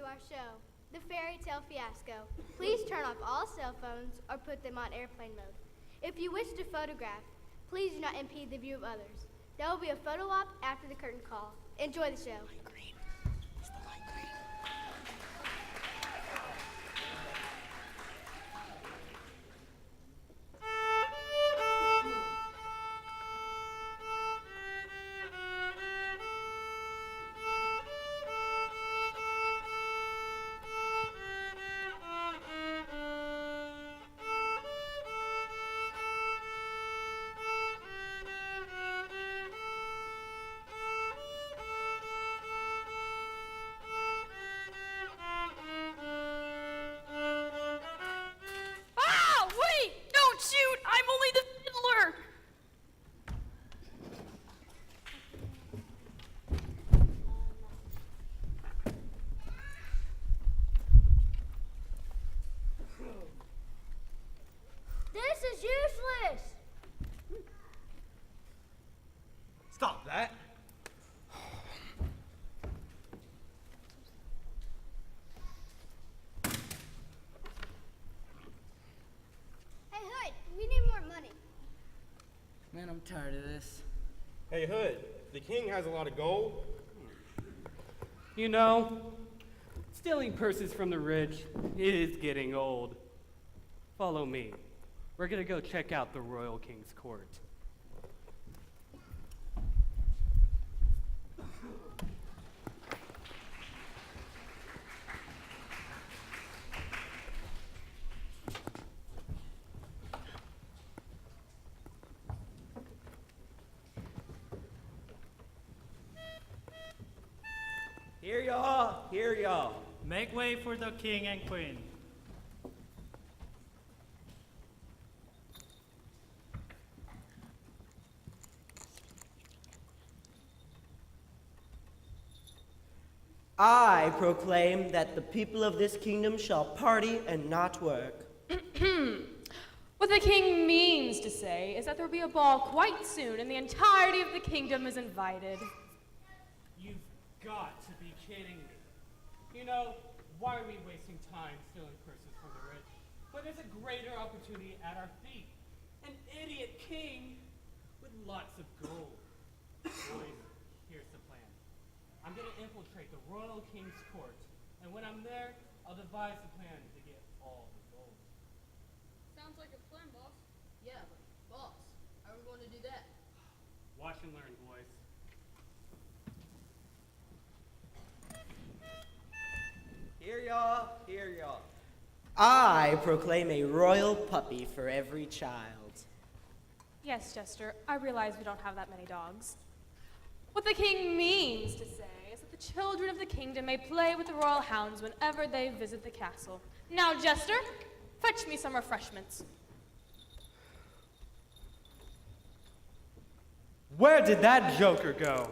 our show, the fairy tale Fiasco. Please turn off all cell phones or put them on airplane mode. If you wish to photograph, please do not impede the view of others. There will be a photo op after the curtain call. Enjoy the show. Stop that. Hey, Hood, we need more money. Man, I'm tired of this. Hey, Hood, the king has a lot of gold. You know, stealing purses from the rich is getting old. Follow me. We're gonna go check out the royal king's court. Here y'all. Make way for the king and queen. I proclaim that the people of this kingdom shall party and not work. What the king means to say is that there will be a ball quite soon and the entirety of the kingdom is invited. You've got to be kidding me. You know, why are we wasting time stealing purses from the rich? But there's a greater opportunity at our feet. An idiot king with lots of gold. Boys, here's the plan. I'm gonna infiltrate the royal king's court, and when I'm there, I'll devise the plan to get all the gold. Sounds like a plan, boss. Yeah, but boss, how are we going to do that? Watch and learn, boys. Here y'all. I proclaim a royal puppy for every child. Yes, Jester, I realize we don't have that many dogs. What the king means to say is that the children of the kingdom may play with the royal hounds whenever they visit the castle. Now, Jester, fetch me some refreshments. Where did that joker go?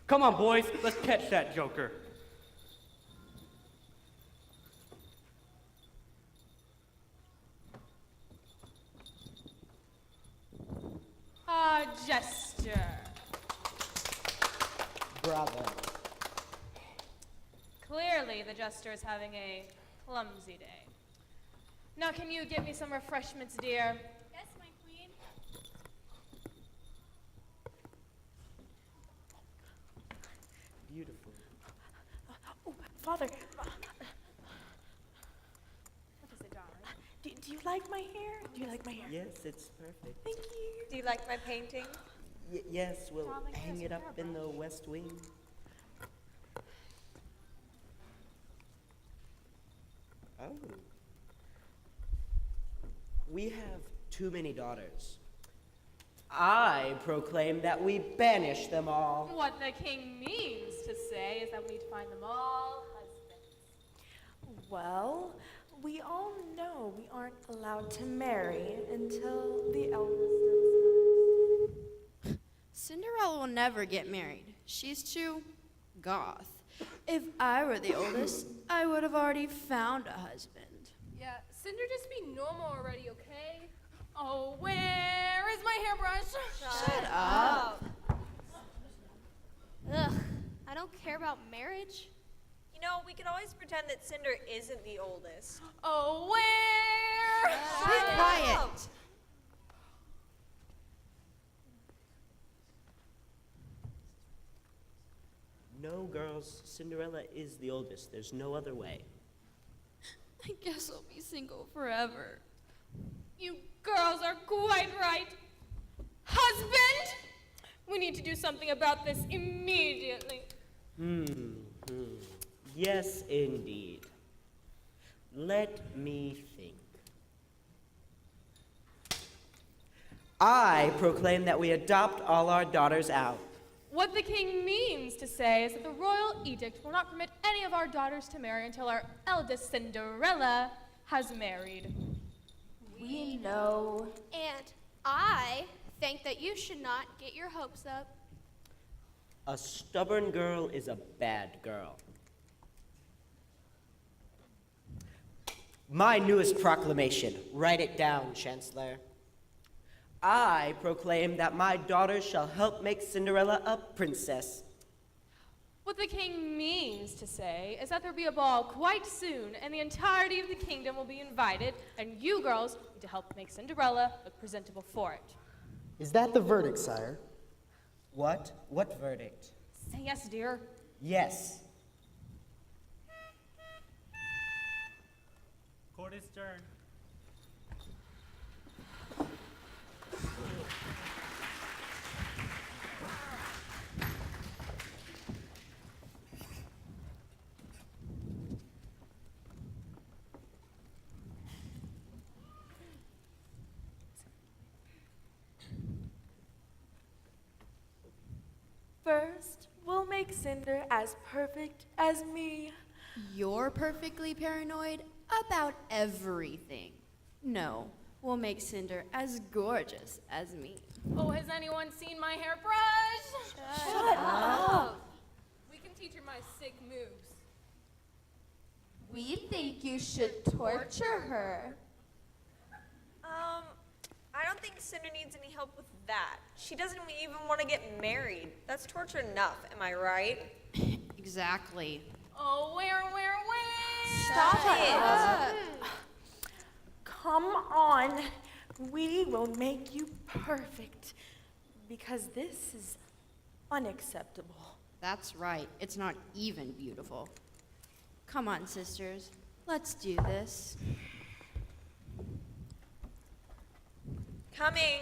Come on, boys, let's catch that joker. Ah, Jester. Bravo. Clearly, the Jester is having a clumsy day. Now, can you get me some refreshments, dear? Yes, my queen. Beautiful. Oh, Father. What is it, darling? Do you like my hair? Do you like my hair? Yes, it's perfect. Thank you. Do you like my painting? Yes, we'll Darling, hang here's it your up in the west wing. Oh. We have too many daughters. I proclaim that we banish them all. What the king means to say is that we need to find them all husbands. Well, we all know we aren't allowed to marry until the eldest is Cinderella will never get married. She's too goth. If I were the oldest, I would have already found a husband. Yeah, Cinder, just be normal already, okay? Oh, where is my hairbrush? Shut up. Ugh, I don't care about marriage. You know, we could always pretend that Cinder isn't the oldest. Oh, where? Be quiet. No, girls, Cinderella is the oldest. There's no other way. I guess I'll be single forever. You girls are quite right. Husband! We need to do something about this immediately. Yes, indeed. Let me think. I proclaim that we adopt all our daughters out. What the king means to say is that the royal edict will not permit any of our daughters to marry until our eldest Cinderella has married. We know. And I think that you should not get your hopes up. A stubborn girl is a bad girl. My newest proclamation. Write it down, Chancellor. I proclaim that my daughters shall help make Cinderella a princess. What the king means to say is that there'll be a ball quite soon, and the entirety of the kingdom will be invited, and you girls need to help make Cinderella look presentable for it. Is that the verdict, sire? What? What verdict? Say yes, dear. Yes. Court is adjourned. First, we'll make Cinder as perfect as me. You're perfectly paranoid about everything. No, we'll make Cinder as gorgeous as me. Oh, has anyone seen my hairbrush? Shut up. We can teach her my sick moves. We think you should torture her. I don't think Cinder needs any help with that. She doesn't even want to get married. That's torture enough, am I right? Exactly. Oh, where? Stop it. Come on. We will make you perfect. Because this is unacceptable. That's right. It's not even beautiful. Come on, sisters. Let's do this. Coming.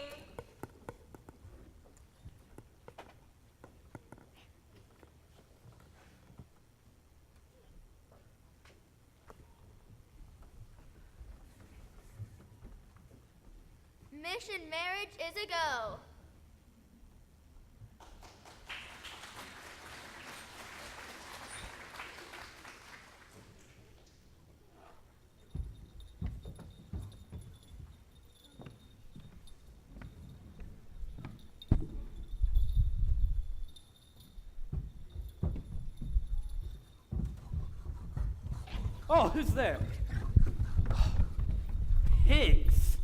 Mission marriage is a go. Oh, who's there? Pigs.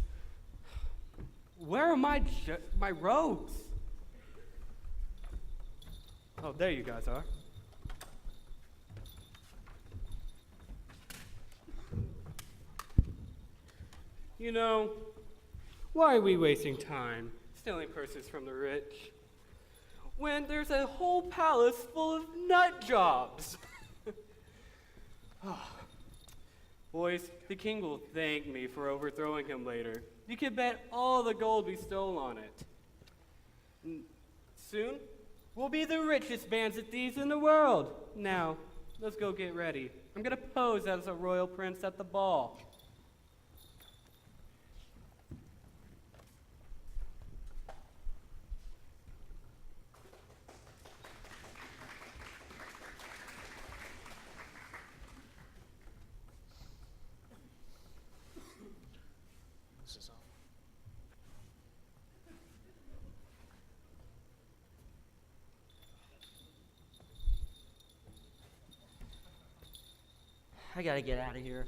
Where are my robes? Oh, there you guys are. You know, why are we wasting time stealing purses from the rich when there's a whole palace full of nut jobs? Boys, the king will thank me for overthrowing him later. You can bet all the gold we stole on it. Soon, we'll be the richest bands of thieves in the world. Now, let's go get ready. I'm gonna pose as a royal prince at the ball. I gotta get out of here.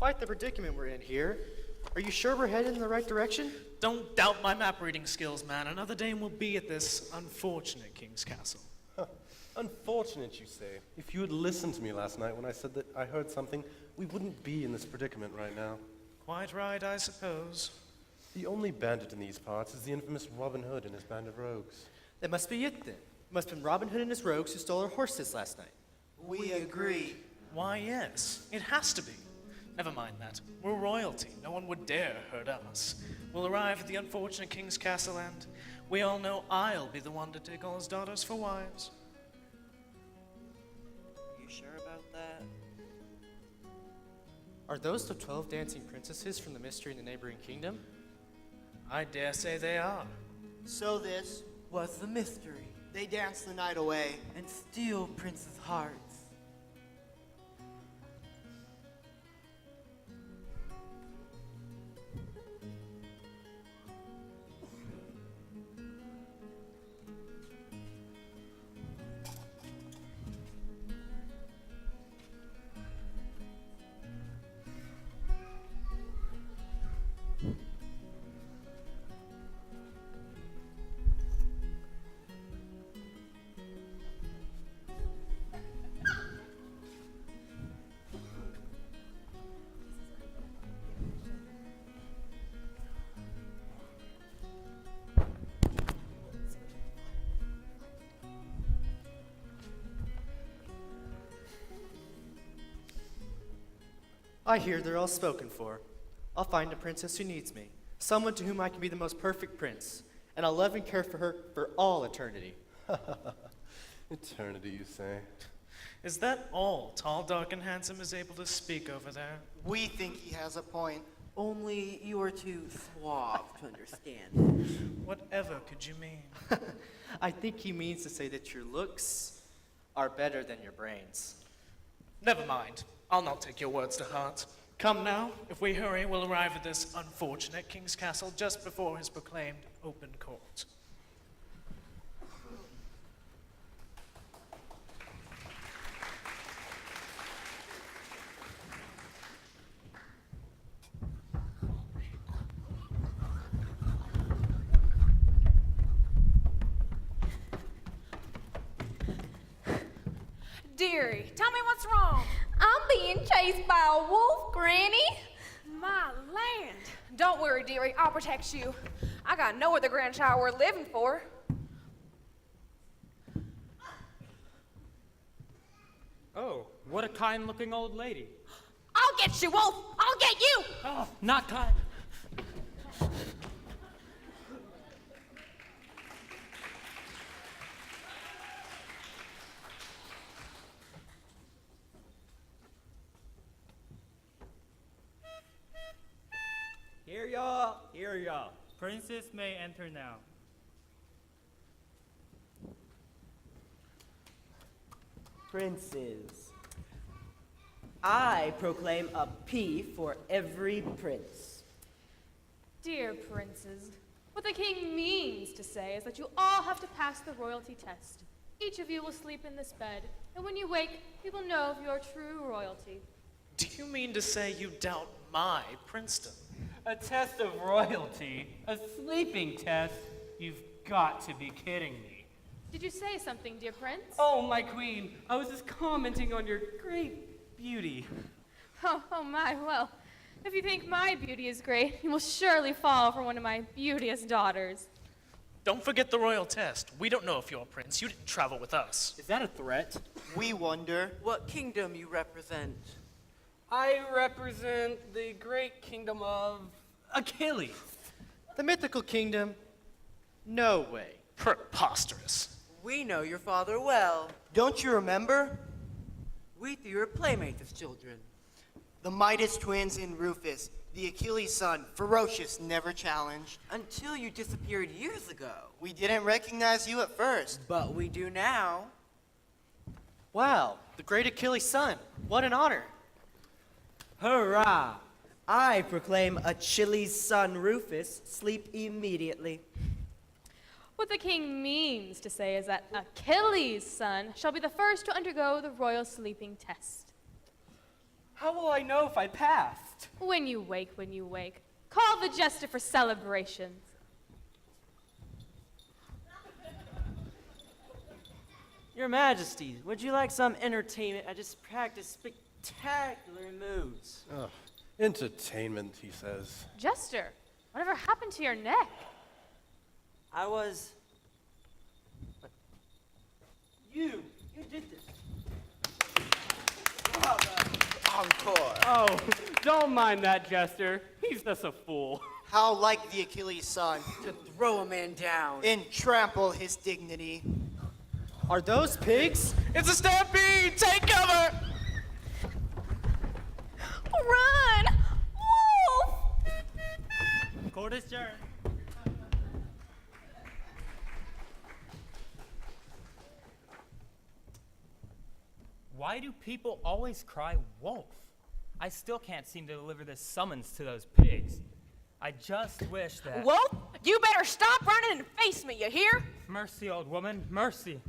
Quite the predicament we're in here. Are you sure we're headed in the right direction? Don't doubt my map reading skills, man. Another Dane will be at this unfortunate king's castle. Unfortunate, you say. If you had listened to me last night when I said that I heard something, we wouldn't be in this predicament right now. Quite right, I suppose. The only bandit in these parts is the infamous Robin Hood and his band of rogues. That must be it then. It must have been Robin Hood and his rogues who stole our horses last night. We agree. Why, yes. It has to be. Never mind that. We're royalty. No one would dare hurt us. We'll arrive at the unfortunate king's castle, and we all know I'll be the one to take all his daughters for wives. You sure about that? Are those the 12 dancing princesses from the mystery in the neighboring kingdom? I dare say they are. So this was the mystery. They dance the night away and steal princes' hearts. I hear they're all spoken for. I'll find a princess who needs me, someone to whom I can be the most perfect prince, and I'll love and care for her for all eternity. Eternity, you say? Is that all tall, dark, and handsome is able to speak over there? We think he has a point. Only you are too suave to understand. Whatever could you mean? I think he means to say that your looks are better than your brains. Never mind. I'll not take your words to heart. Come now, if we hurry, we'll arrive at this unfortunate king's castle just before his proclaimed open court. Dearie, tell me what's wrong. I'm being chased by a wolf, Granny. My land. Don't worry, dearie. I'll protect you. I got no other grandchild worth living for. Oh, what a kind-looking old lady. I'll get you, wolf. I'll get you. Oh, not kind. Here y'all. Princess may enter now. Princes, I proclaim a P for every prince. Dear princes, what the king means to say is that you all have to pass the royalty test. Each of you will sleep in this bed, and when you wake, you will know of your true royalty. Do you mean to say you doubt my princedom? A test of royalty? A sleeping test? You've got to be kidding me. Did you say something, dear prince? Oh, my queen, I was just commenting on your great beauty. Oh my, well, if you think my beauty is great, you will surely fall for one of my beauteous daughters. Don't forget the royal test. We don't know if you're a prince. You didn't travel with us. Is that a threat? We wonder what kingdom you represent. I represent the great kingdom of Achilles. The mythical kingdom? No way. Preposterous. We know your father well. Don't you remember? We three were playmates as children. The Midas twins and Rufus, the Achilles' son, ferocious, never challenged. Until you disappeared years ago. We didn't recognize you at first. But we do now. Wow, the great Achilles' son. What an honor. Hurrah! I proclaim Achilles' son Rufus sleep immediately. What the king means to say is that Achilles' son shall be the first to undergo the royal sleeping test. How will I know if I passed? When you wake. Call the jester for celebrations. Your Majesty, would you like some entertainment? I just practiced spectacular moves. Ugh, entertainment, he says. Jester, whatever happened to your neck? I was... You did this. Encore. Oh, don't mind that, Jester. He's just a fool. How like the Achilles' son. To throw a man down. And trample his dignity. Are those pigs? It's a stampede! Take cover! Run! Wolf! Court is adjourned. Why do people always cry wolf? I still can't seem to deliver this summons to those pigs. I just wish that... Wolf, you better stop running and face me, you hear? Mercy, old woman, mercy.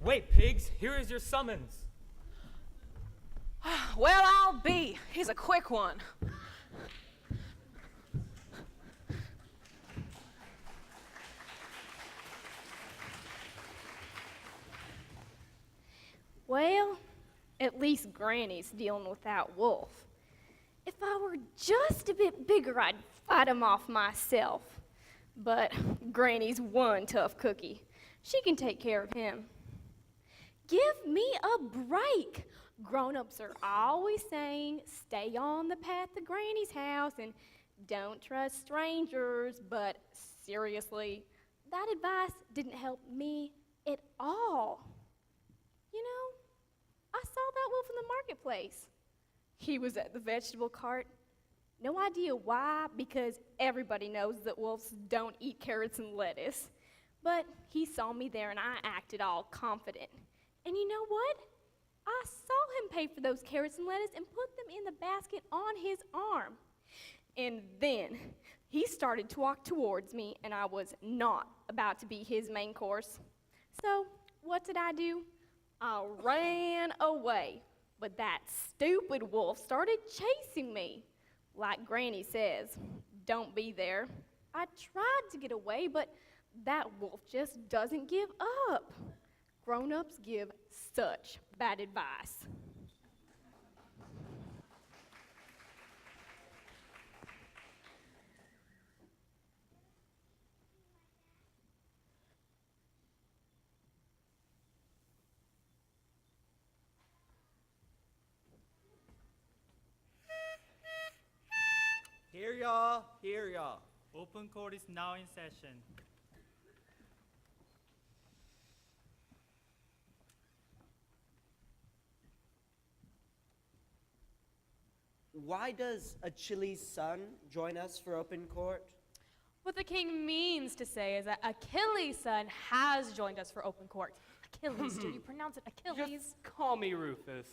Wait, pigs, here is your summons. Well, I'll be. He's a quick one. Well, at least Granny's dealing with that wolf. If I were just a bit bigger, I'd fight him off myself. But Granny's one tough cookie. She can take care of him. Give me a break. Grown-ups are always saying, stay on the path to Granny's house and don't trust strangers, but seriously, that advice didn't help me at all. You know, I saw that wolf in the marketplace. He was at the vegetable cart. No idea why, because everybody knows that wolves don't eat carrots and lettuce. But he saw me there and I acted all confident. And you know what? I saw him pay for those carrots and lettuce and put them in the basket on his arm. And then he started to walk towards me, and I was not about to be his main course. So what did I do? I ran away, but that stupid wolf started chasing me. Like Granny says, don't be there. I tried to get away, but that wolf just doesn't give up. Grown-ups give such bad advice. Here y'all. Open court is now in session. Why does Achilles' son join us for open court? What the king means to say is that Achilles' son has joined us for open court. Achilles, do you pronounce it Achilles? Just call me Rufus.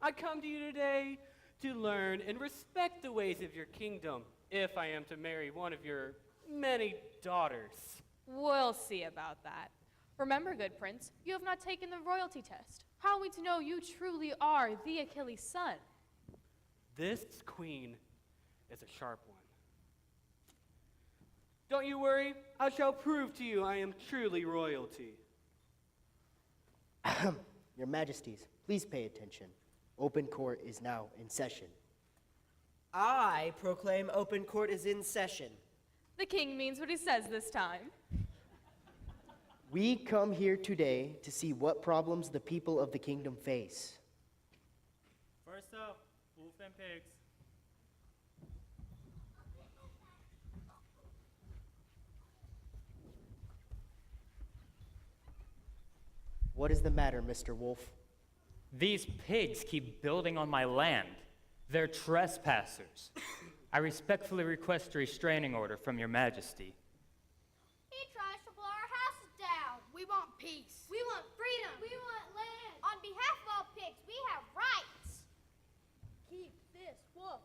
I come to you today to learn and respect the ways of your kingdom, if I am to marry one of your many daughters. We'll see about that. Remember, good prince, you have not taken the royalty test. How are we to know you truly are the Achilles' son? This queen is a sharp one. Don't you worry, I shall prove to you I am truly royalty. Your Majesties, please pay attention. Open court is now in session. I proclaim open court is in session. The king means what he says this time. We come here today to see what problems the people of the kingdom face. First up, wolf and pigs. What is the matter, Mr. Wolf? These pigs keep building on my land. They're trespassers. I respectfully request a restraining order from your majesty. He tries to blow our houses down. We want peace. We want freedom. We want land. On behalf of all pigs, we have rights. Keep this wolf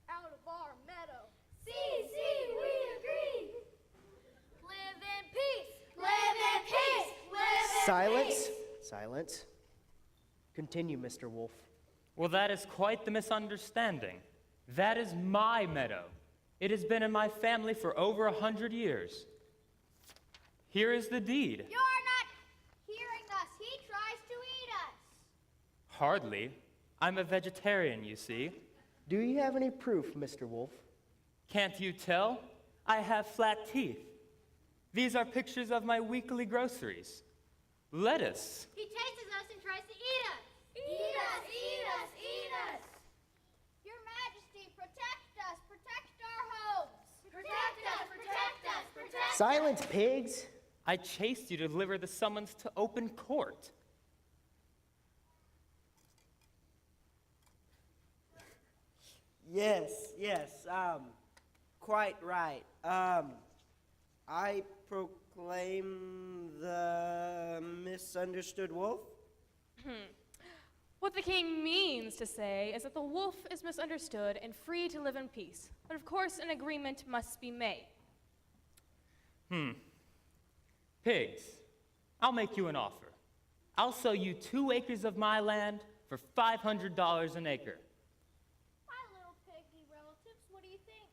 out of our meadow. See, we agree. Live in peace. Live in Silence! Silence. Continue, Mr. Wolf. Well, that is quite the misunderstanding. That is my meadow. It has been in my family for over 100 years. Here is the deed. You're not hearing us. He tries to eat us. Hardly. I'm a vegetarian, you see. Do you have any proof, Mr. Wolf? Can't you tell? I have flat teeth. These are pictures of my weekly groceries. Lettuce. He chases us and tries to eat us. Eat us, eat us, eat us. Your Majesty, protect us, protect our homes. Protect us, protect us, protect us. Silence, pigs! I chased you to deliver the summons to open court. Yes, quite right. I proclaim the misunderstood wolf. What the king means to say is that the wolf is misunderstood and free to live in peace. But of course, an agreement must be made. Pigs, I'll make you an offer. I'll sell you 2 acres of my land for $500 an acre. My little piggy relatives, what do you think?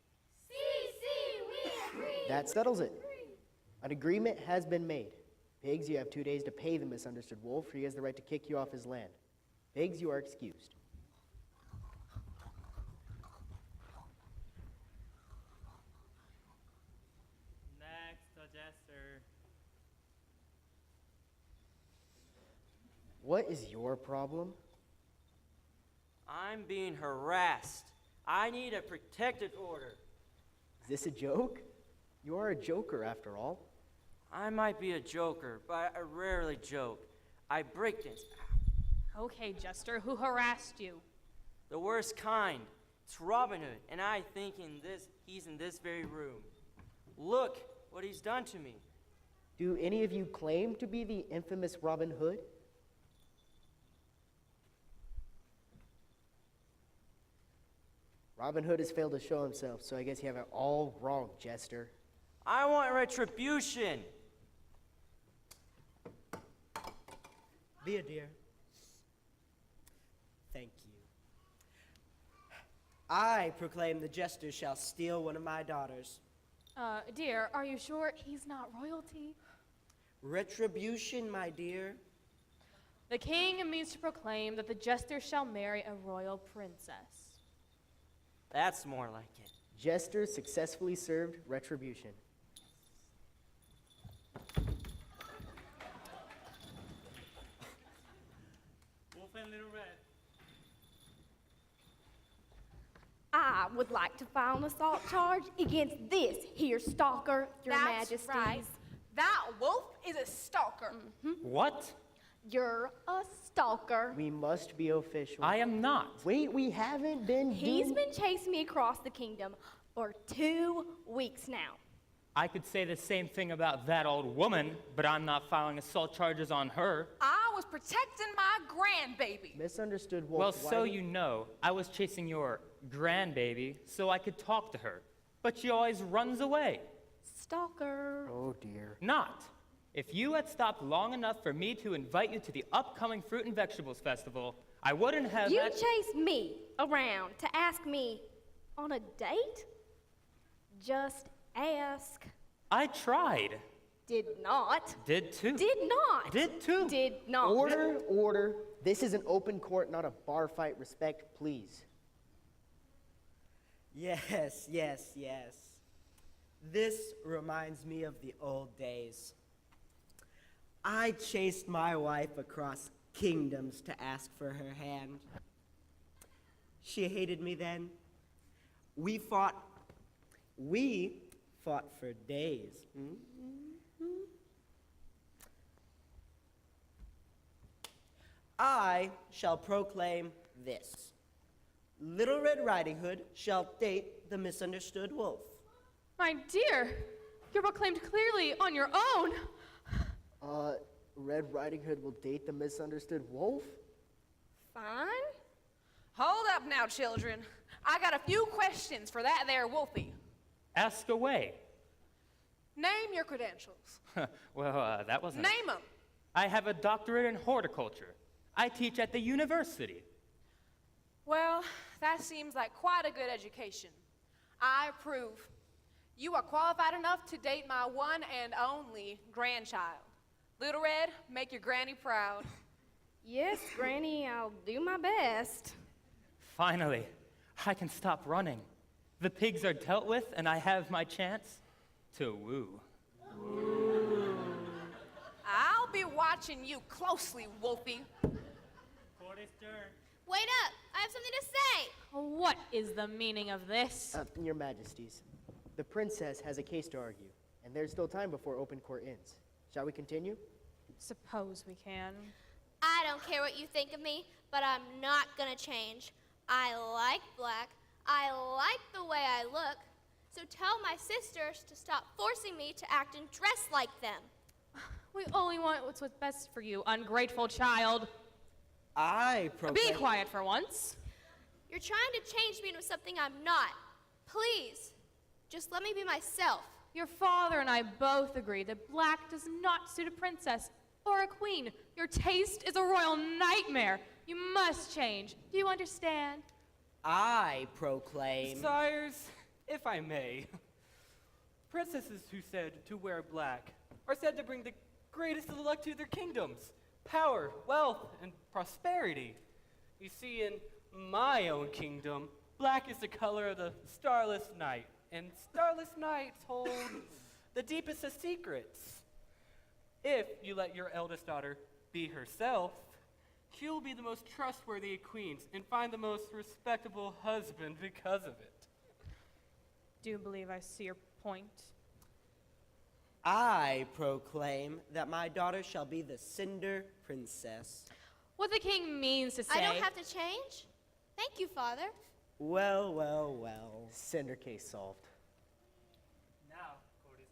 See, we agree. That settles it. An agreement has been made. Pigs, you have 2 days to pay the misunderstood wolf, or he has the right to kick you off his land. Pigs, you are excused. Next, a jester. What is your problem? I'm being harassed. I need a protective order. Is this a joke? You are a joker, after all. I might be a joker, but I rarely joke. I break things. Okay, Jester, who harassed you? The worst kind. It's Robin Hood, and I think he's in this very room. Look what he's done to me. Do any of you claim to be the infamous Robin Hood? Robin Hood has failed to show himself, so I guess you have it all wrong, Jester. I want retribution. Be dear. Thank you. I proclaim the jester shall steal one of my daughters. Dear, are you sure he's not royalty? Retribution, my dear. The king means to proclaim that the jester shall marry a royal princess. That's more like it. Jester successfully served retribution. Wolf and Little Red. I would like to file an assault charge against this here stalker, Your That's Majesty. right. That wolf is a stalker. What? You're a stalker. We must be official. I am not. Wait, we haven't been He's been chasing me across the kingdom for 2 weeks now. I could say the same thing about that old woman, but I'm not filing assault charges on her. I was protecting my grandbaby. Misunderstood wolf. Well, why so do- you know, I was chasing your grandbaby so I could talk to her, but she always runs away. Stalker. Oh dear. Not. If you had stopped long enough for me to invite you to the upcoming Fruit and Vegetables Festival, I wouldn't have You chased me around to ask me on a date? Just ask. I tried. Did not. Did too. Did not. Did too. Did not. Order, order. This is an open court, not a bar fight. Respect, please. Yes. This reminds me of the old days. I chased my wife across kingdoms to ask for her hand. She hated me then. We fought for days. I shall proclaim this. Little Red Riding Hood shall date the misunderstood wolf. My dear, you're proclaimed clearly on your own. Red Riding Hood will date the misunderstood wolf? Fine. Hold up now, children. I got a few questions for that there wolfie. Ask away. Name your credentials. Well, that wasn't... Name them. I have a doctorate in horticulture. I teach at the university. Well, that seems like quite a good education. I approve. You are qualified enough to date my one and only grandchild. Little Red, make your granny proud. Yes, Granny, I'll do my best. Finally, I can stop running. The pigs are dealt with, and I have my chance to woo. I'll be watching you closely, Wolfie. Court is adjourned. Wait up! I have something to say! What is the meaning of this? Your Majesties, the princess has a case to argue, and there's still time before open court ends. Shall we continue? Suppose we can. I don't care what you think of me, but I'm not gonna change. I like black. I like the way I look. So tell my sisters to stop forcing me to act and dress like them. We only want what's best for you, ungrateful child. I proclaim... Be quiet for once. You're trying to change me into something I'm not. Please, just let me be myself. Your father and I both agree that black does not suit a princess or a queen. Your taste is a royal nightmare. You must change. Do you understand? I proclaim... Sires, if I may, princesses who said to wear black are said to bring the greatest of luck to their kingdoms, power, wealth, and prosperity. You see, in my own kingdom, black is the color of the starless night, and starless nights hold the deepest of secrets. If you let your eldest daughter be herself, she will be the most trustworthy of queens and find the most respectable husband because of it. Do you believe I see your point? I proclaim that my daughter shall be the Cinder Princess. What the king means to say... I don't have to change? Thank you, Father. Well, well, well. Cinder case solved. Now, court is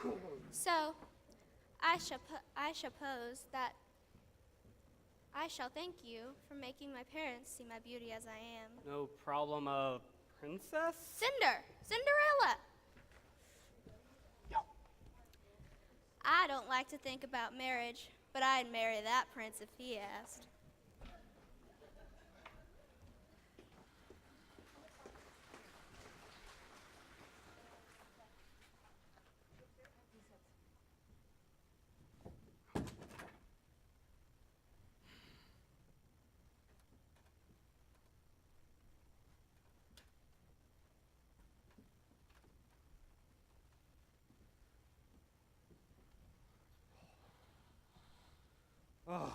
adjourned. So, I suppose that I shall thank you for making my parents see my beauty as I am. No problem of princess? Cinderella! I don't like to think about marriage, but I'd marry that prince if he asked. Oh,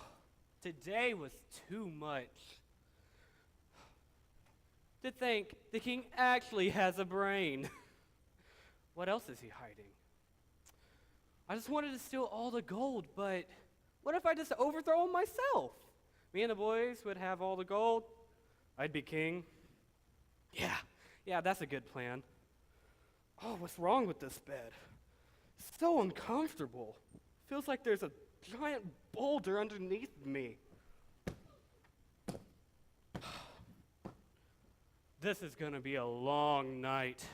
today was too much. To think the king actually has a brain. What else is he hiding? I just wanted to steal all the gold, but what if I just overthrow him myself? Me and the boys would have all the gold. I'd be king. Yeah, that's a good plan. Oh, what's wrong with this bed? It's so uncomfortable. Feels like there's a giant boulder underneath me. This is gonna be a long night.